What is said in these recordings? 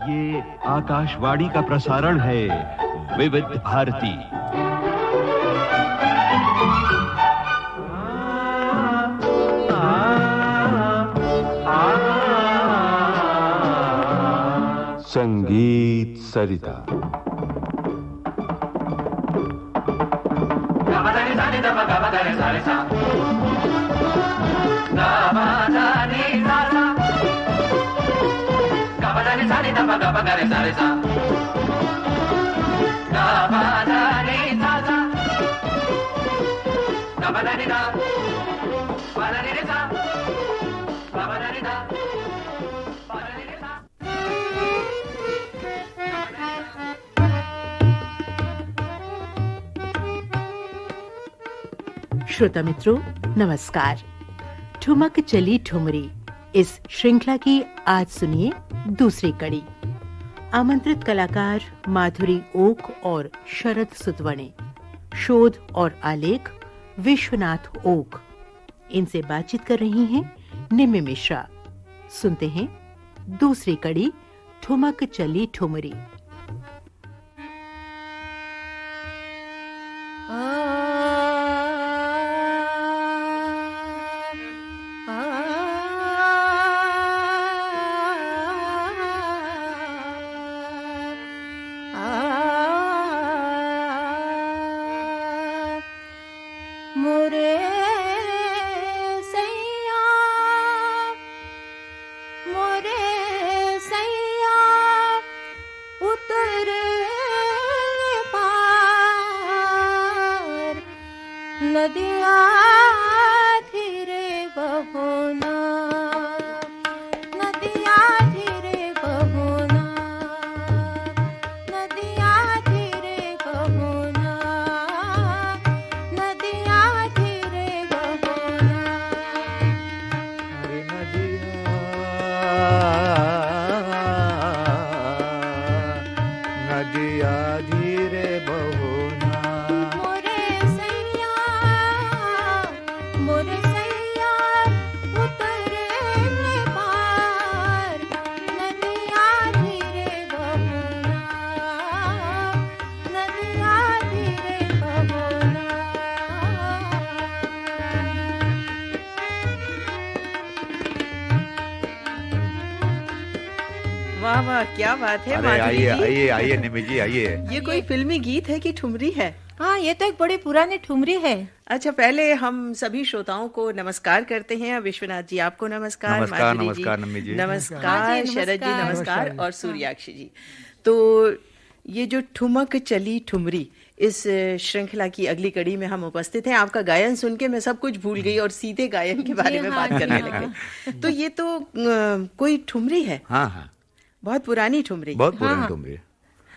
ये आकाशवाणी का प्रसारण है विविध भारती। संगीत सरिता। श्रोता मित्रों नमस्कार। ठुमक चली ठुमरी इस श्रृंखला की आज सुनिए दूसरी कड़ी। आमंत्रित कलाकार माधुरी ओक और शरद सुतवणे, शोध और आलेख विश्वनाथ ओक। इनसे बातचीत कर रही हैं निम्मी मिश्रा। सुनते हैं दूसरी कड़ी ठुमक चली ठुमरी। वाह वाह, क्या बात है। अरे आइए निम्मी जी आइए। ये कोई फिल्मी गीत है कि ठुमरी है? हाँ, ये तो एक बड़ी पुरानी ठुमरी है। अच्छा, पहले हम सभी श्रोताओं को नमस्कार करते हैं। विश्वनाथ जी आपको नमस्कार। नमस्कार निम्मी जी। नमस्कार शरद जी, नमस्कार और सूर्याक्षी जी। तो ये जो ठुमक चली ठुमरी इस श्रृंखला की अगली कड़ी में हम उपस्थित हैं। आपका गायन सुन के मैं सब कुछ भूल गई और सीधे गायन के बारे में बात करने लगे। तो ये तो कोई ठुमरी है? हाँ, बहुत पुरानी ठुमरी। बहुत पुरानी ठुमरी।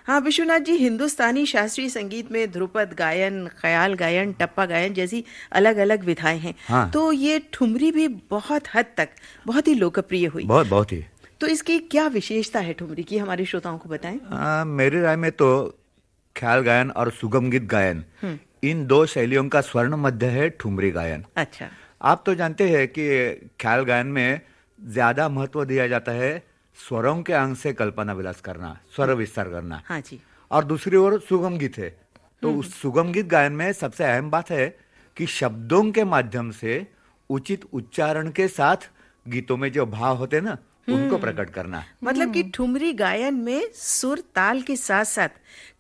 हाँ विश्वनाथ जी, हिंदुस्तानी शास्त्रीय संगीत में ध्रुपद गायन, ख्याल गायन, टप्पा गायन जैसी अलग अलग विधाएं हैं। हाँ। तो ये ठुमरी भी बहुत हद तक बहुत ही लोकप्रिय हुई। बहुत ही। तो इसकी क्या विशेषता है ठुमरी की, हमारे श्रोताओं को बताएं। मेरी राय में तो ख्याल गायन और सुगम गीत गायन, इन दो शैलियों का स्वर्ण मध्य है ठुमरी गायन। अच्छा। आप तो जानते हैं कि ख्याल गायन में ज्यादा महत्व दिया जाता है स्वरों के अंग से कल्पना विलास करना, स्वर विस्तार करना। हाँ जी। और दूसरी ओर सुगम गीत है, तो उस सुगम गीत गायन में सबसे अहम बात है कि शब्दों के माध्यम से उचित उच्चारण के साथ गीतों में जो भाव होते हैं ना, उनको प्रकट करना। मतलब कि ठुमरी गायन में सुर ताल के साथ साथ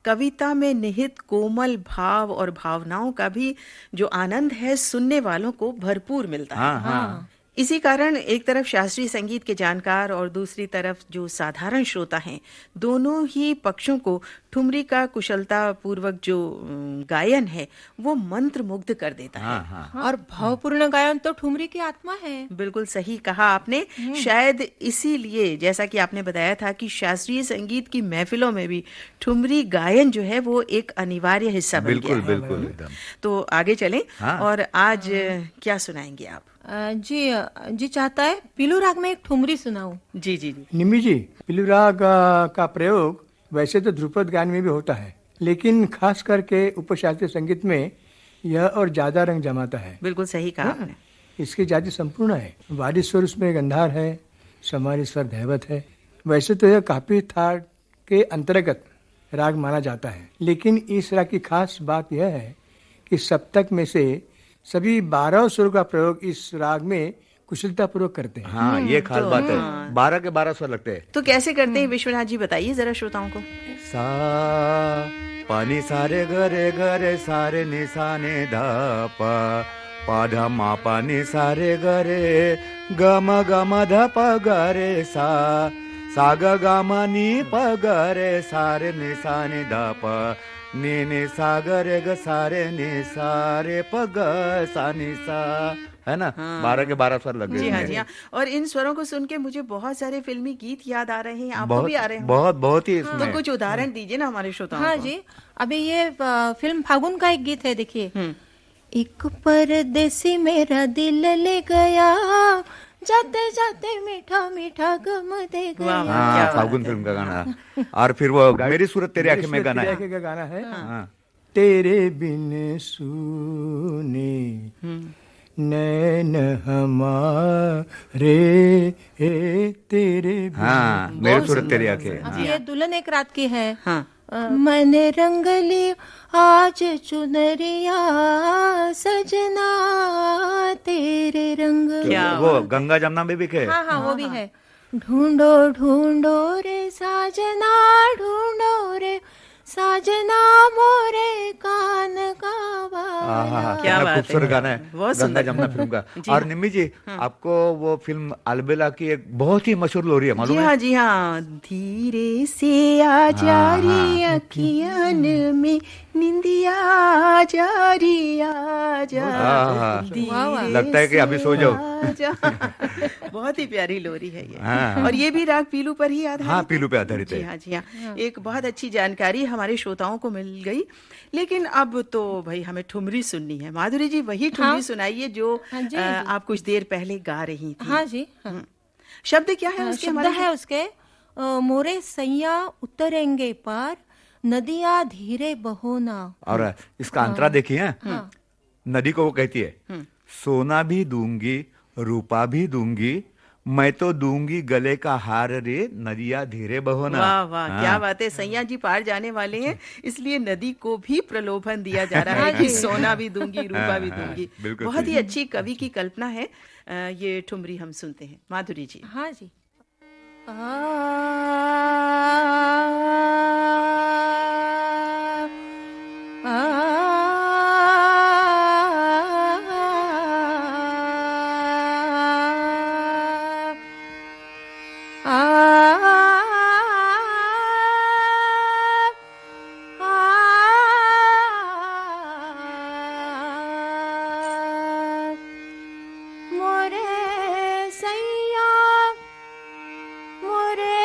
कविता में निहित कोमल भाव और भावनाओं का भी जो आनंद है सुनने वालों को भरपूर मिलता है। हाँ। इसी कारण एक तरफ शास्त्रीय संगीत के जानकार और दूसरी तरफ जो साधारण श्रोता हैं, दोनों ही पक्षों को ठुमरी का कुशलता पूर्वक जो गायन है वो मंत्र मुग्ध कर देता है। हाँ। और भावपूर्ण गायन तो ठुमरी की आत्मा है। बिल्कुल सही कहा आपने। शायद इसीलिए जैसा कि आपने बताया था कि शास्त्रीय संगीत की महफिलों में भी ठुमरी गायन जो है वो एक अनिवार्य हिस्सा बन गया है। बिल्कुल एकदम। तो आगे चलें। हाँ। और आज क्या सुनाएंगे आप? जी चाहता है पीलू राग में एक ठुमरी सुनाऊं। जी। निम्मी जी, पीलू राग का प्रयोग वैसे तो ध्रुपद गान में भी होता है, लेकिन खास करके उपशास्त्रीय संगीत में यह और ज्यादा रंग जमाता है। बिल्कुल सही कहा आपने। इसकी जाति संपूर्ण है। वादी स्वर उसमें गंधार है, समारी स्वर दैवत है, वैसे तो यह काफी था के अंतर्गत राग माना जाता है, लेकिन इस राग की खास बात यह है कि सप्तक में से सभी 12 स्वरों का प्रयोग इस राग में कुशलता पूर्वक करते हैं। हाँ, ये खास बात है। 12 के 12 स्वर लगते हैं। तो कैसे करते हैं विश्वनाथ जी, बताइए जरा श्रोताओं को। सा पानी सारे गरे गरे सारे निशाने धा पा पाधा मा पानी सारे गरे गम गम ध प गरे सा साग गम नी प गरे सारे निशाने धा प नी सागरे ग सारे नि सारे प ग सा नि सा, है ना। 12 के 12 स्वर लग गए जी हाँ, इसमें। जी हाँ। और इन स्वरों को सुन के मुझे बहुत सारे फिल्मी गीत याद आ रहे हैं, आपको भी आ रहे हैं? बहुत ही तो इसमें। कुछ उदाहरण दीजिए ना हमारे श्रोताओं हाँ को। जी, अभी ये फिल्म फागुन का एक गीत है, देखिए। एक परदेसी मेरा दिल ले गया, जाते जाते मीठा मीठा गम दे वाह, गया। वाह, क्या हाँ, बात फागुन है। फिल्म का गाना। और फिर वो मेरी सूरत तेरी आंखें में गाना है। तेरे का गाना है। हाँ। तेरे बिन सूने नैन हमारे, तेरे बिन। हाँ, मेरी सूरत तेरी आंखें। अब हाँ। ये दुल्हन एक रात की है। हाँ। मैंने रंग ली आज चुनरिया सजना तेरे रंग। क्या वो बात है। गंगा जमुना में भी के। हाँ हाँ, वो भी है। ढूंढो ढूंढो रे साजना, ढूंढो रे साजना मोरे कान का बाला। हाँ, क्या कितना बात है। खूबसूरत गाना है बहुत गंगा सुंदर। जमुना फिल्म का। जी और हाँ। निम्मी जी, आपको वो फिल्म अलबेला की एक बहुत ही मशहूर लोरी है, जी मालूम हाँ, है? जी हाँ। धीरे से आ जा री अखियन में निंदिया, आ जा री आ जा, हाँ। धीरे लगता है कि अभी सो से जाओ। आ जा। बहुत ही प्यारी लोरी है ये। हाँ। और ये भी राग पीलू पर ही आधारित हाँ, है? पीलू पे आधारित जी है। हाँ, जी हाँ। एक बहुत अच्छी जानकारी हमारे श्रोताओं को मिल गई। लेकिन अब तो भाई हमें ठुमरी सुननी है। माधुरी जी, वही ठुमरी हाँ। सुनाइए जो हाँ जी, आप कुछ देर पहले गा रही थी। हाँ जी, हाँ। शब्द क्या है उसके? शब्द हमारे है उसके, मोरे सैया उतरेंगे पार, नदिया धीरे बहोना। और इसका अंतरा देखिए। नदी को वो कहती है, सोना भी दूंगी रूपा भी दूंगी, मैं तो दूंगी गले का हार रे, नदिया धीरे बहोना। वाह वाह, हाँ। क्या बात है। सैया जी पार जाने वाले हैं, इसलिए नदी को भी प्रलोभन दिया जा रहा है हाँ कि जी। सोना भी दूंगी, रूपा भी हाँ, दूंगी। बिल्कुल बहुत सही। ही अच्छी कवि की कल्पना है। ये ठुमरी हम सुनते हैं। माधुरी जी। हाँ जी। मोरे सैया मोरे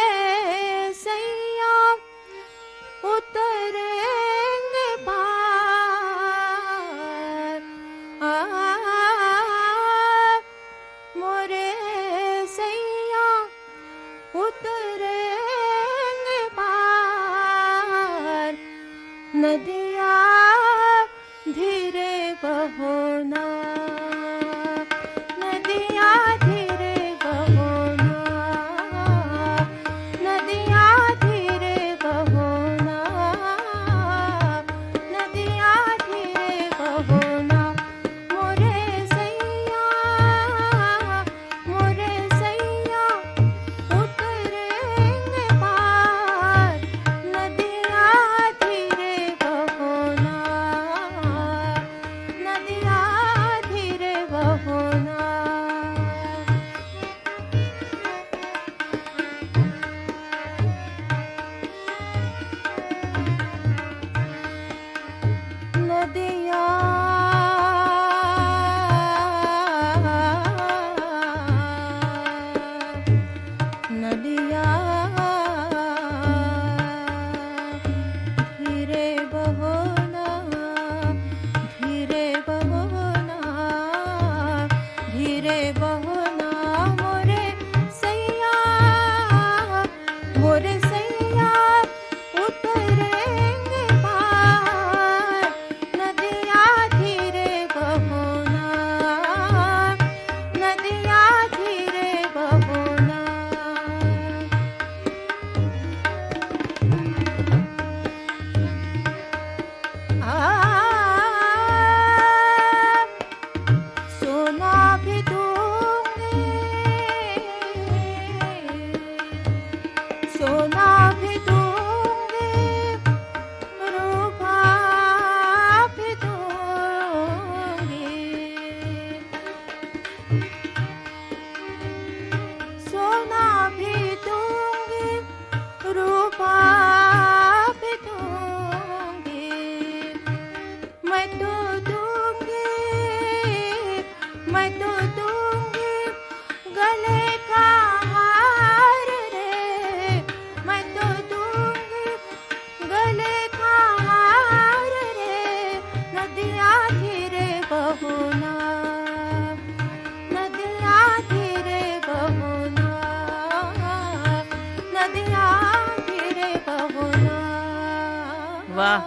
वाह,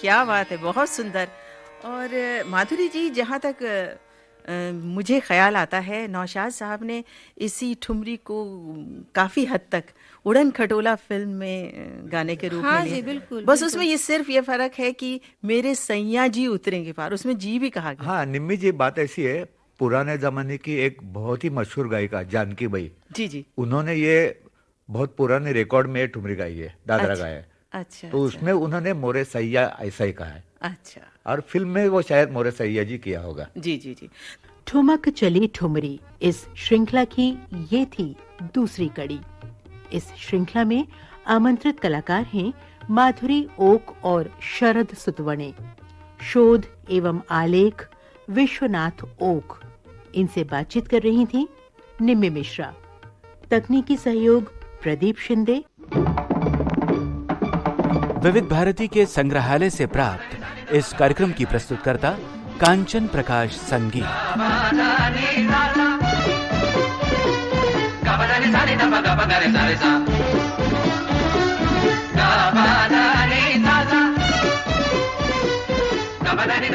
क्या बात है, बहुत सुंदर। और माधुरी जी, जहाँ तक मुझे ख्याल आता है, नौशाद साहब ने इसी ठुमरी को काफी हद तक उड़न खटोला फिल्म में गाने के रूप हाँ में जी, लिया। बिल्कुल, बस बिल्कुल। उसमें ये सिर्फ ये फर्क है कि मेरे सैया जी उतरेंगे पार, उसमें जी भी कहा गया। हाँ निम्मी जी, बात ऐसी है, पुराने जमाने की एक बहुत ही मशहूर गायिका जानकी बाई, जी जी। उन्होंने ये बहुत पुराने रिकॉर्ड में ये ठुमरी गाई है, दादरा अच्छा, गाया है। अच्छा, तो अच्छा, उसमें उन्होंने मोरे सैया ऐसा ही कहा है, अच्छा, और फिल्म में वो शायद मोरे सैया जी किया होगा। जी जी जी। ठुमक चली ठुमरी इस श्रृंखला की ये थी दूसरी कड़ी। इस श्रृंखला में आमंत्रित कलाकार हैं माधुरी ओक और शरद सुतवणे। शोध एवं आलेख विश्वनाथ ओक। इनसे बातचीत कर रही थी निम्मी मिश्रा। तकनीकी सहयोग प्रदीप शिंदे। विविध भारती के संग्रहालय से प्राप्त इस कार्यक्रम की प्रस्तुतकर्ता कांचन प्रकाश संगीत। Gabanani